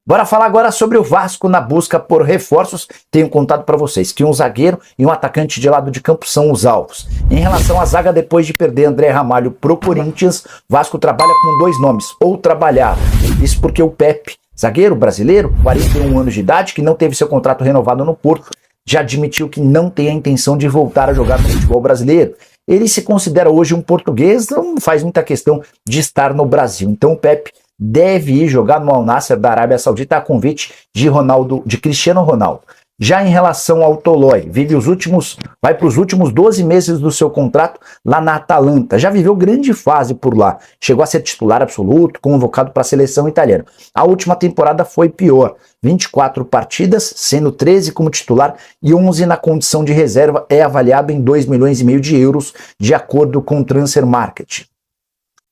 Bora falar agora sobre o Vasco na busca por reforços. Tenho contado para vocês que um zagueiro e um atacante de lado de campo são os alvos. Em relação à zaga, depois de perder André Ramalho pro Corinthians, Vasco trabalha com dois nomes, ou trabalhar. Isso porque o Pepe, zagueiro brasileiro, 41 anos de idade, que não teve seu contrato renovado no Porto, já admitiu que não tem a intenção de voltar a jogar no futebol brasileiro. Ele se considera hoje um português, não faz muita questão de estar no Brasil. Então o Pepe deve ir jogar no Al Nassr da Arábia Saudita a convite de Cristiano Ronaldo. Já em relação ao Tolói, vai para os últimos 12 meses do seu contrato lá na Atalanta. Já viveu grande fase por lá. Chegou a ser titular absoluto, convocado para a seleção italiana. A última temporada foi pior. 24 partidas, sendo 13 como titular e 11 na condição de reserva, é avaliado em 2,5 milhões de euros, de acordo com o Transfer Market.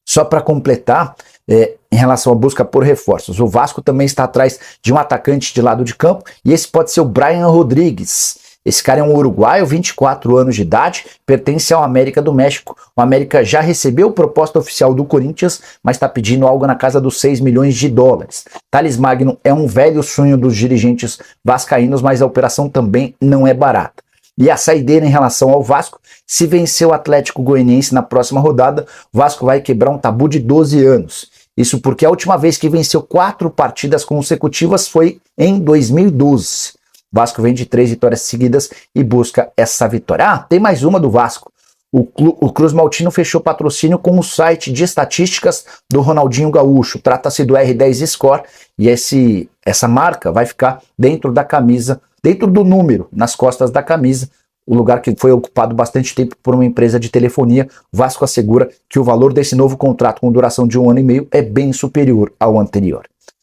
Só para completar, em relação à busca por reforços, o Vasco também está atrás de um atacante de lado de campo, e esse pode ser o Brian Rodrigues. Esse cara é um uruguaio, 24 anos de idade, pertence ao América do México. O América já recebeu proposta oficial do Corinthians, mas está pedindo algo na casa dos 6 milhões de dólares. Thales Magno é um velho sonho dos dirigentes vascaínos, mas a operação também não é barata. E a saideira em relação ao Vasco: se vencer o Atlético Goianiense na próxima rodada, o Vasco vai quebrar um tabu de 12 anos. Isso porque a última vez que venceu 4 partidas consecutivas foi em 2012. O Vasco vem de 3 vitórias seguidas e busca essa vitória. tem mais uma do Vasco. O Cruz Maltino fechou patrocínio com o site de estatísticas do Ronaldinho Gaúcho. Trata-se do R10 Score, e essa marca vai ficar dentro da camisa, dentro do número, nas costas da camisa, o lugar que foi ocupado bastante tempo por uma empresa de telefonia. O Vasco assegura que o valor desse novo contrato, com duração de 1 ano e meio, é bem superior ao anterior.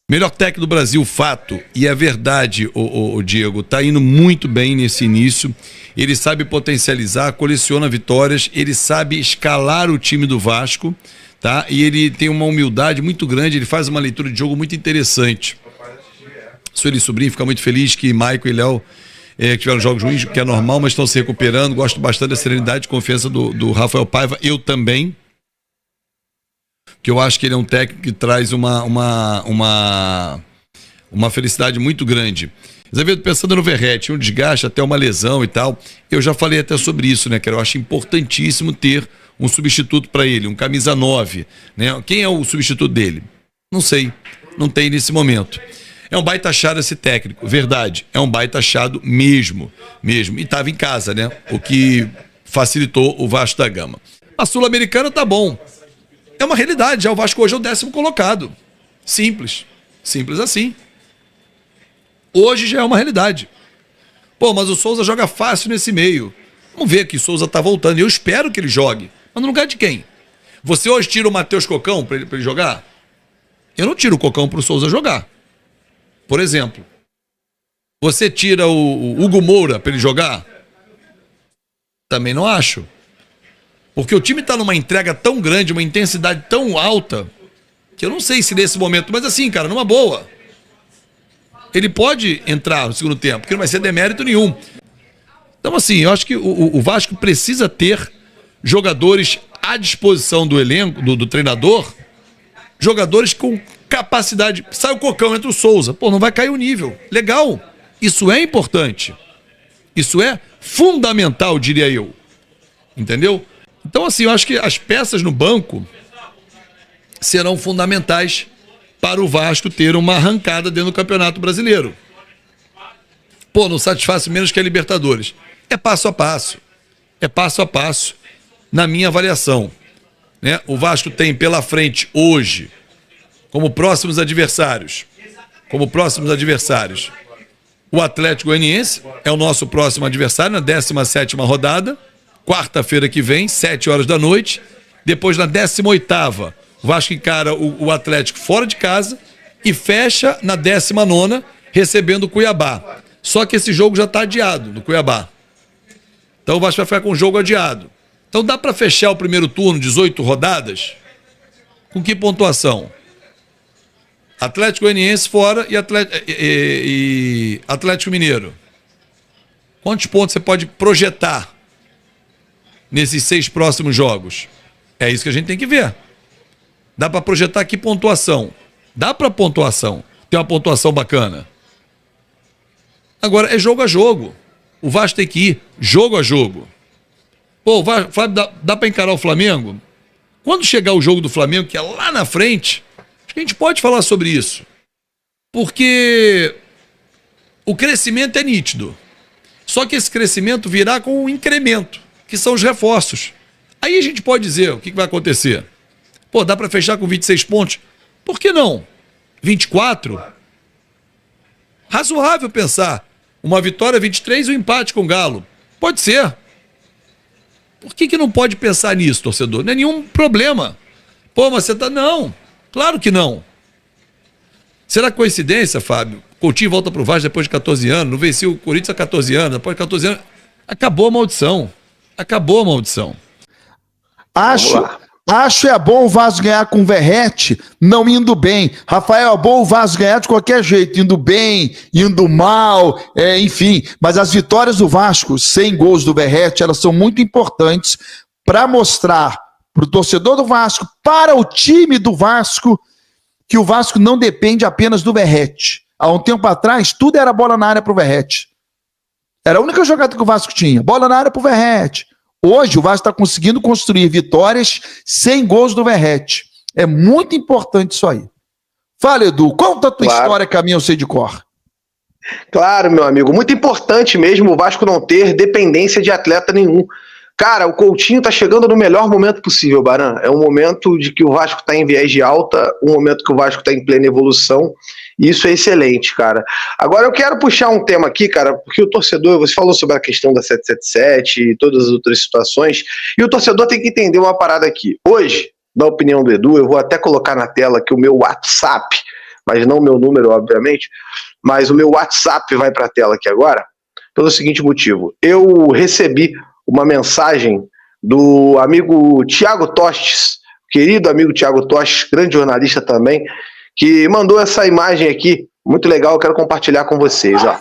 Melhor técnico do Brasil, fato, e é verdade, o Diego, tá indo muito bem nesse início. Ele sabe potencializar, coleciona vitórias, ele sabe escalar o time do Vasco, tá? E ele tem uma humildade muito grande, ele faz uma leitura de jogo muito interessante. Sueli Sobrinho fica muito feliz que Maicon e Léo que tiveram jogos ruins, que é normal, mas estão se recuperando. Gosto bastante da serenidade e confiança do Rafael Paiva, eu também. Que eu acho que ele é um técnico que traz uma felicidade muito grande. Azevedo, pensando no Verratti, um desgaste, até uma lesão e tal, eu já falei até sobre isso, né, cara? Eu acho importantíssimo ter um substituto para ele, um camisa 9, né? Quem é o substituto dele? Não sei, não tem nesse momento. É um baita achado esse técnico, verdade, é um baita achado mesmo. E estava em casa, né? O que facilitou o Vasco da Gama. A Sul-Americana tá bom. É uma realidade, já o Vasco hoje é o 10º colocado. Simples assim. Hoje já é uma realidade. Pô, mas o Souza joga fácil nesse meio. Vamos ver que o Souza tá voltando, eu espero que ele jogue. Mas no lugar de quem? Você hoje tira o Matheus Cocão para ele jogar? Eu não tiro o Cocão pro Souza jogar. Por exemplo, você tira o Hugo Moura para ele jogar? Também não acho. Porque o time está numa entrega tão grande, uma intensidade tão alta, que eu não sei se nesse momento, mas assim, cara, numa boa. Ele pode entrar no segundo tempo, porque não vai ser demérito nenhum. Então, assim, eu acho que o Vasco precisa ter jogadores à disposição do elenco, do treinador, jogadores com capacidade. Sai o Cocão, entra o Souza. Pô, não vai cair o nível. Legal. Isso é importante. Isso é fundamental, diria eu. Entendeu? Então, assim, eu acho que as peças no banco serão fundamentais para o Vasco ter uma arrancada dentro do Campeonato Brasileiro. Pô, não satisfaz menos que a Libertadores. É passo a passo. É passo a passo, na minha avaliação. Né? O Vasco tem pela frente hoje, como próximos adversários, o Atlético Goianiense é o nosso próximo adversário na 17ª rodada, quarta-feira que vem, 7 horas da noite. Depois, na 18ª, o Vasco encara o Atlético fora de casa e fecha na 19ª, recebendo o Cuiabá. Só que esse jogo já está adiado no Cuiabá. Então o Vasco vai ficar com o jogo adiado. Então dá para fechar o primeiro turno, 18 rodadas, com que pontuação? Atlético Goianiense fora e Atlético Mineiro. Quantos pontos você pode projetar nesses 6 próximos jogos? É isso que a gente tem que ver. Dá para projetar que pontuação? Dá para pontuação. ter uma pontuação bacana. Agora, é jogo a jogo. O Vasco tem que ir jogo a jogo. Pô, Flávio, dá para encarar o Flamengo? Quando chegar o jogo do Flamengo, que é lá na frente, acho que a gente pode falar sobre isso. Porque o crescimento é nítido. Só que esse crescimento virá com um incremento, que são os reforços. Aí a gente pode dizer o que vai acontecer. Pô, dá para fechar com 26 pontos? Por que não? 24? Razoável pensar. Uma vitória 23 e um empate com o Galo. Pode ser. Por que não pode pensar nisso, torcedor? Não é nenhum problema. Pô, mas você tá... Não, claro que não. Será coincidência, Fábio? Coutinho volta pro Vasco depois de 14 anos, não venceu o Corinthians há 14 anos, depois de 14 anos... Acabou a maldição. Acabou a maldição. Acho é bom o Vasco ganhar com o Verrete, não indo bem. Rafael, é bom o Vasco ganhar de qualquer jeito, indo bem, indo mal, enfim. Mas as vitórias do Vasco, sem gols do Verrete, elas são muito importantes para mostrar para o torcedor do Vasco, para o time do Vasco, que o Vasco não depende apenas do Verrete. Há um tempo atrás, tudo era bola na área para o Verrete. Era a única jogada que o Vasco tinha, bola na área para o Verrete. Hoje o Vasco está conseguindo construir vitórias sem gols do Verrete. É muito importante isso aí. Fala, Edu, conta a tua história que a minha eu sei de cor. Claro, meu amigo. Muito importante mesmo o Vasco não ter dependência de atleta nenhum. Cara, o Coutinho tá chegando no melhor momento possível, Baran. É um momento de que o Vasco tá em viés de alta, um momento que o Vasco tá em plena evolução. E isso é excelente, cara. Agora eu quero puxar um tema aqui, cara, porque o torcedor, você falou sobre a questão da 777 e todas as outras situações, e o torcedor tem que entender uma parada aqui. Hoje, na opinião do Edu, eu vou até colocar na tela aqui o meu WhatsApp, mas não o meu número, obviamente, mas o meu WhatsApp vai para a tela aqui agora, pelo seguinte motivo. Eu recebi uma mensagem do amigo Thiago Tostes, querido amigo Thiago Tostes, grande jornalista também, que mandou essa imagem aqui, muito legal, eu quero compartilhar com vocês, ó.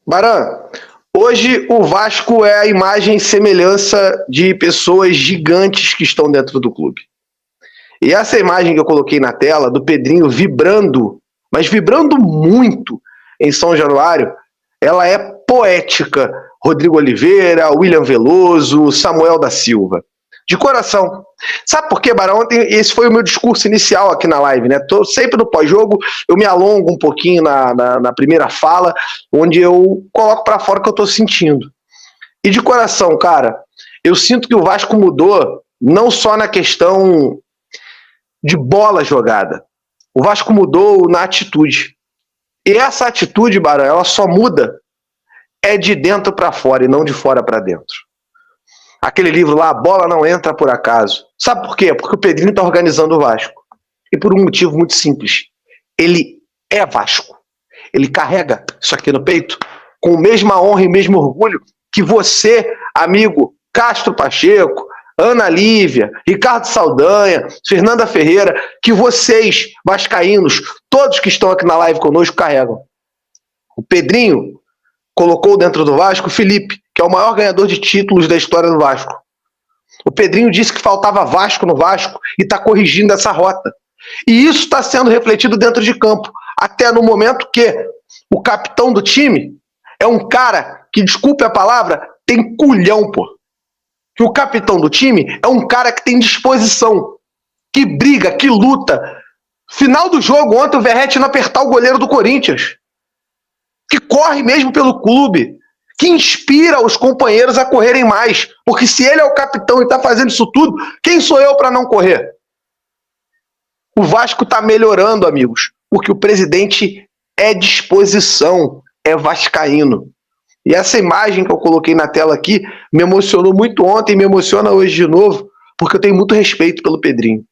Baran, hoje o Vasco é a imagem e semelhança de pessoas gigantes que estão dentro do clube. E essa imagem que eu coloquei na tela, do Pedrinho vibrando, mas vibrando muito em São Januário, ela é poética. Rodrigo Oliveira, William Veloso, Samuel da Silva. De coração. Sabe por quê, Barão? Ontem esse foi o meu discurso inicial aqui na live, né? Sempre no pós-jogo eu me alongo um pouquinho na primeira fala, onde eu coloco pra fora o que eu tô sentindo. E de coração, cara, eu sinto que o Vasco mudou não só na questão de bola jogada. O Vasco mudou na atitude. E essa atitude, Barão, ela só muda de dentro para fora e não de fora para dentro. Aquele livro lá, A Bola Não Entra Por Acaso. Sabe por quê? Porque o Pedrinho tá organizando o Vasco. E por um motivo muito simples. Ele é Vasco. Ele carrega isso aqui no peito com a mesma honra e o mesmo orgulho que você, amigo Castro Pacheco, Ana Lívia, Ricardo Saldanha, Fernanda Ferreira, que vocês, vascaínos, todos que estão aqui na live conosco, carregam. O Pedrinho colocou dentro do Vasco o Felipe, que é o maior ganhador de títulos da história do Vasco. O Pedrinho disse que faltava Vasco no Vasco e está corrigindo essa rota. E isso está sendo refletido dentro de campo, até no momento que o capitão do time é um cara que, desculpe a palavra, tem culhão, pô. Que o capitão do time é um cara que tem disposição, que briga, que luta. Final do jogo, ontem o Verrete não apertar o goleiro do Corinthians. Que corre mesmo pelo clube. Que inspira os companheiros a correrem mais. Porque se ele é o capitão e está fazendo isso tudo, quem sou eu para não correr? O Vasco está melhorando, amigos. Porque o presidente é disposição, é vascaíno. E essa imagem que eu coloquei na tela aqui me emocionou muito ontem e me emociona hoje de novo, porque eu tenho muito respeito pelo Pedrinho.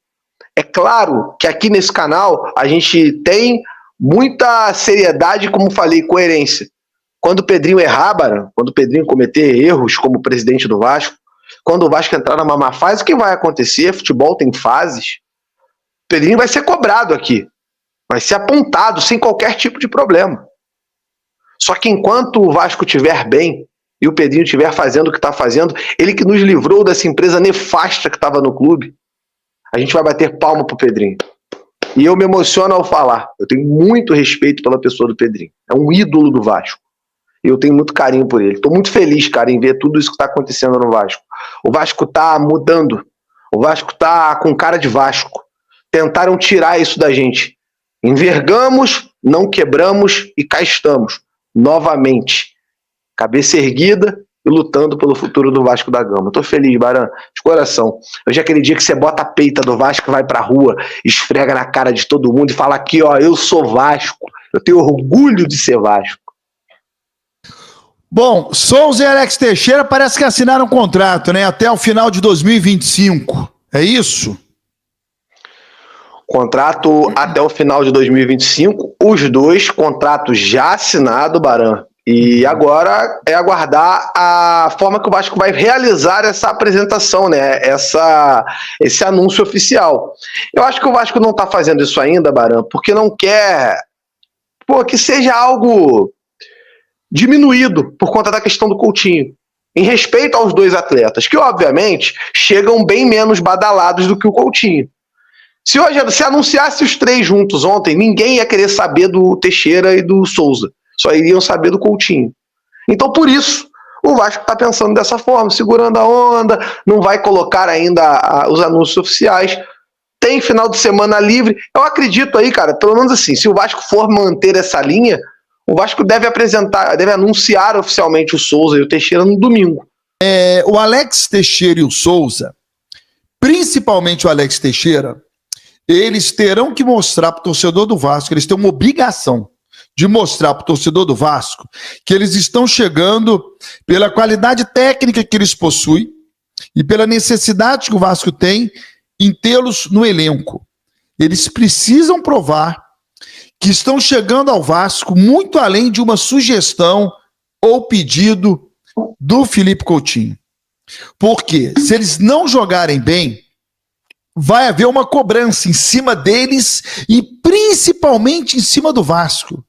É claro que aqui nesse canal a gente tem muita seriedade, como falei, coerência. Quando o Pedrinho errar, Baran, quando o Pedrinho cometer erros como presidente do Vasco, quando o Vasco entrar numa má fase, o que vai acontecer? Futebol tem fases. Pedrinho vai ser cobrado aqui. Vai ser apontado sem qualquer tipo de problema. Só que enquanto o Vasco estiver bem e o Pedrinho estiver fazendo o que está fazendo, ele que nos livrou dessa empresa nefasta que estava no clube, a gente vai bater palma pro Pedrinho. E eu me emociono ao falar. Eu tenho muito respeito pela pessoa do Pedrinho. É um ídolo do Vasco. E eu tenho muito carinho por ele. Estou muito feliz, cara, em ver tudo isso que está acontecendo no Vasco. O Vasco está mudando. O Vasco está com cara de Vasco. Tentaram tirar isso da gente. Envergamos, não quebramos e cá estamos. Novamente. Cabeça erguida e lutando pelo futuro do Vasco da Gama. Tô feliz, Baran, de coração. Hoje é aquele dia que você bota a peita do Vasco, vai pra rua, esfrega na cara de todo mundo e fala aqui, ó, eu sou Vasco. Eu tenho orgulho de ser Vasco. Bom, Souza e Alex Teixeira parece que assinaram um contrato, né? Até o final de 2025. É isso? Contrato até o final de 2025. Os dois contratos já assinados, Baran. E agora é aguardar a forma que o Vasco vai realizar essa apresentação, né? Esse anúncio oficial. Eu acho que o Vasco não está fazendo isso ainda, Baran, porque não quer que seja algo diminuído por conta da questão do Coutinho. Em respeito aos dois atletas, que obviamente chegam bem menos badalados do que o Coutinho. Se anunciasse os três juntos ontem, ninguém ia querer saber do Teixeira e do Souza. Só iriam saber do Coutinho. Então, por isso, o Vasco está pensando dessa forma, segurando a onda, não vai colocar ainda os anúncios oficiais. Tem final de semana livre. Eu acredito aí, cara, pelo menos assim, se o Vasco for manter essa linha, o Vasco deve anunciar oficialmente o Souza e o Teixeira no domingo. O Alex Teixeira e o Souza, principalmente o Alex Teixeira, eles terão que mostrar para o torcedor do Vasco, eles têm uma obrigação de mostrar para o torcedor do Vasco que eles estão chegando pela qualidade técnica que eles possuem e pela necessidade que o Vasco tem em tê-los no elenco. Eles precisam provar que estão chegando ao Vasco muito além de uma sugestão ou pedido do Felipe Coutinho. Porque se eles não jogarem bem, vai haver uma cobrança em cima deles e principalmente em cima do Vasco.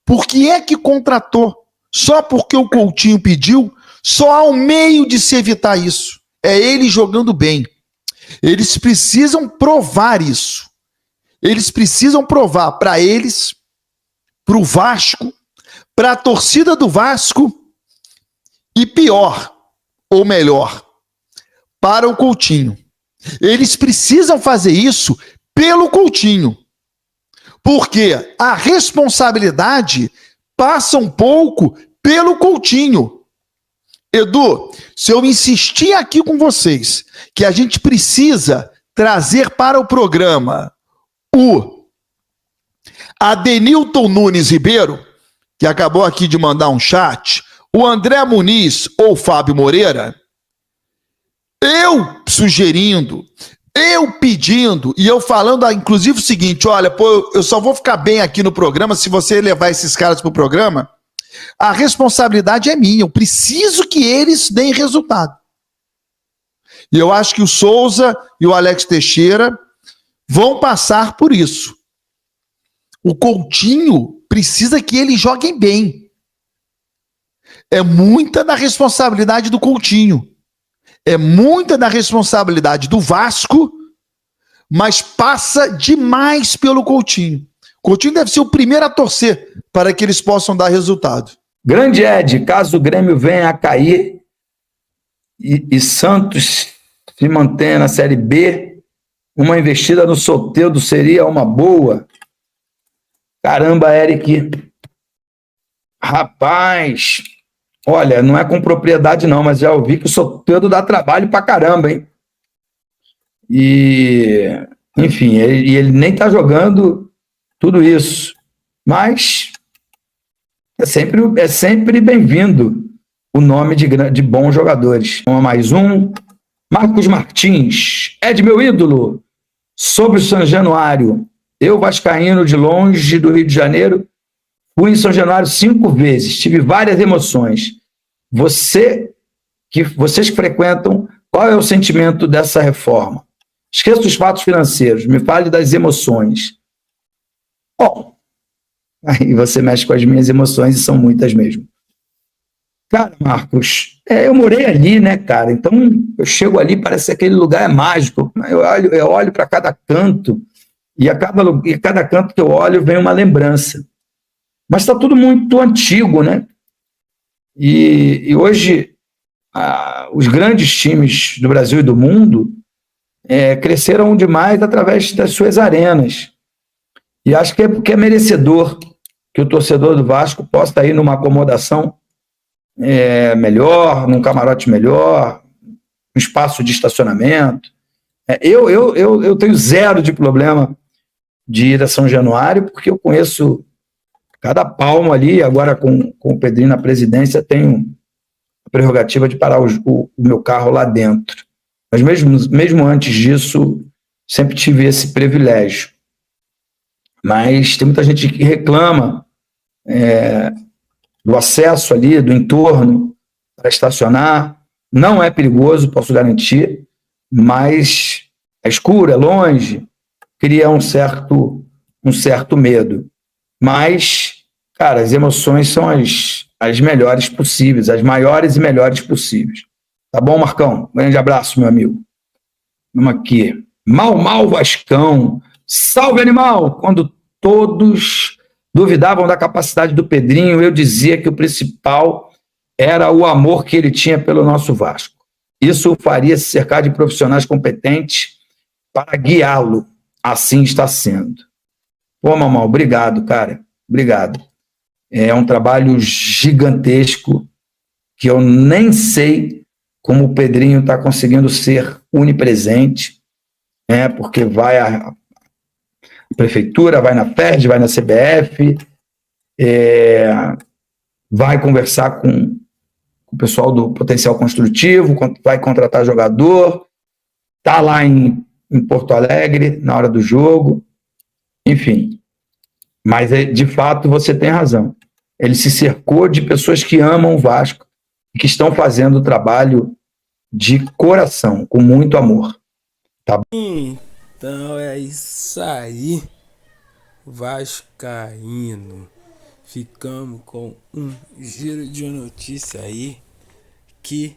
Por que é que contratou? Só porque o Coutinho pediu? Só há um meio de se evitar isso. É ele jogando bem. Eles precisam provar isso. Eles precisam provar para eles, para o Vasco, para a torcida do Vasco e pior, ou melhor, para o Coutinho. Eles precisam fazer isso pelo Coutinho. Porque a responsabilidade passa um pouco pelo Coutinho. Edu, se eu insistir aqui com vocês que a gente precisa trazer para o programa o Adenilton Nunes Ribeiro, que acabou aqui de mandar um chat, o André Muniz ou Fábio Moreira, eu sugerindo, eu pedindo e eu falando, inclusive, o seguinte, olha, eu só vou ficar bem aqui no programa se você levar esses caras para o programa, a responsabilidade é minha, eu preciso que eles deem resultado. E eu acho que o Souza e o Alex Teixeira vão passar por isso. O Coutinho precisa que eles joguem bem. É muita da responsabilidade do Coutinho. É muita da responsabilidade do Vasco, mas passa demais pelo Coutinho. O Coutinho deve ser o primeiro a torcer para que eles possam dar resultado. Grande Ed, caso o Grêmio venha a cair e Santos se mantenha na Série B, uma investida no Soteldo seria uma boa? Caramba, Eric. Rapaz, olha, não é com propriedade não, mas já ouvi que o Soteldo dá trabalho pra caramba, hein? E, enfim, ele nem tá jogando tudo isso. Mas é sempre bem-vindo o nome de bons jogadores. Vamos a mais um. Marcos Martins. Ed, meu ídolo. Sobre o São Januário. Eu, vascaíno de longe do Rio de Janeiro, fui em São Januário 5 vezes. Tive várias emoções. Vocês que frequentam, qual é o sentimento dessa reforma? Esqueça os fatos financeiros, me fale das emoções. Bom, aí você mexe com as minhas emoções e são muitas mesmo. Cara, Marcos, eu morei ali, né, cara? Então eu chego ali, parece que aquele lugar é mágico. Eu olho para cada canto e cada canto que eu olho vem uma lembrança. Mas está tudo muito antigo, né? E hoje os grandes times do Brasil e do mundo cresceram demais através das suas arenas. E acho que é merecedor que o torcedor do Vasco possa estar aí numa acomodação melhor, num camarote melhor, um espaço de estacionamento. Eu tenho zero de problema de ir a São Januário, porque eu conheço cada palmo ali. Agora com o Pedrinho na presidência, tenho a prerrogativa de parar o meu carro lá dentro. Mas mesmo antes disso, sempre tive esse privilégio. Mas tem muita gente que reclama do acesso ali, do entorno, para estacionar. Não é perigoso, posso garantir, mas é escuro, é longe, cria um certo medo. Mas, cara, as emoções são as melhores possíveis, as maiores e melhores possíveis. Tá bom, Marcão? Grande abraço, meu amigo. Vamos aqui. Mal Vascão. Salve, animal! Quando todos duvidavam da capacidade do Pedrinho, eu dizia que o principal era o amor que ele tinha pelo nosso Vasco. Isso o faria se cercar de profissionais competentes para guiá-lo. Assim está sendo. Pô, Mamal, obrigado, cara. Obrigado. É um trabalho gigantesco que eu nem sei como o Pedrinho está conseguindo ser onipresente, porque vai a prefeitura, vai na FERJ, vai na CBF, vai conversar com o pessoal do potencial construtivo, vai contratar jogador, está lá em Porto Alegre na hora do jogo, enfim. Mas, de fato, você tem razão. Ele se cercou de pessoas que amam o Vasco e que estão fazendo o trabalho de coração, com muito amor. Tá? Então é isso aí, vascaíno. Ficamos com um giro de notícia aí que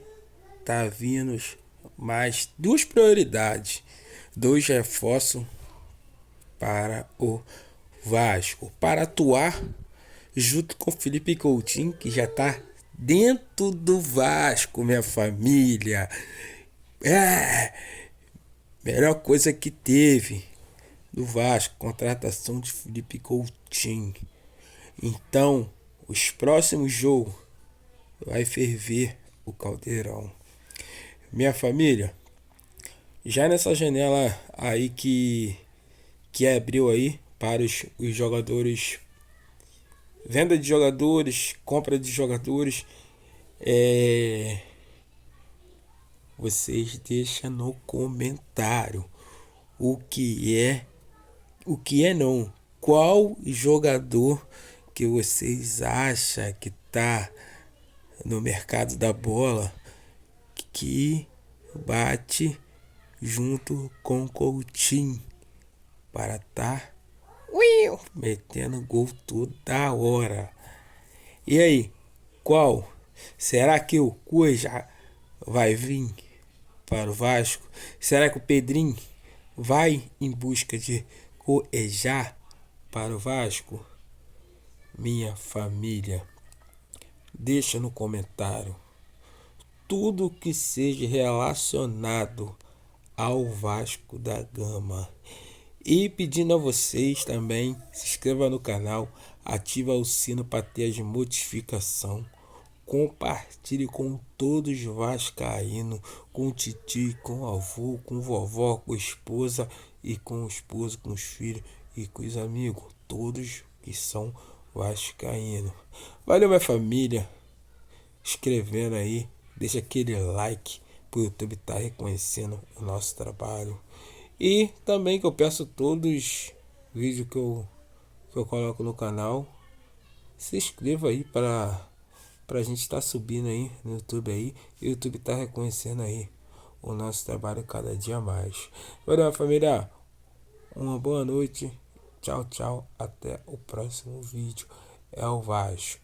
tá vindo mais duas prioridades, 2 reforços para o Vasco, para atuar junto com Felipe Coutinho, que já tá dentro do Vasco, minha família. Melhor coisa que teve do Vasco, contratação de Felipe Coutinho. Então, os próximos jogos vai ferver o caldeirão. Minha família, já nessa janela aí que abriu aí para os jogadores, venda de jogadores, compra de jogadores, vocês deixam no comentário qual jogador que vocês acham que tá no mercado da bola que bate junto com Coutinho para metendo gol toda hora. E aí, qual? Será que o Cuejá vai vir para o Vasco? Será que o Pedrinho vai em busca de Cuejá para o Vasco? Minha família, deixa no comentário tudo que seja relacionado ao Vasco da Gama. E pedindo a vocês também, se inscreva no canal, ativa o sino para ter as notificações. Compartilhe com todos os vascaínos, com o titio, com o avô, com vovó, com a esposa e com o esposo, com os filhos e com os amigos, todos que são vascaínos. Valeu, minha família, escrevendo aí, deixa aquele like pro YouTube tá reconhecendo o nosso trabalho. E também que eu peço todos os vídeos que eu coloco no canal, se inscreva aí para a gente estar subindo aí no YouTube aí. O YouTube tá reconhecendo aí o nosso trabalho cada dia mais. Valeu, família. Uma boa noite. Tchau, tchau. Até o próximo vídeo. É o Vasco.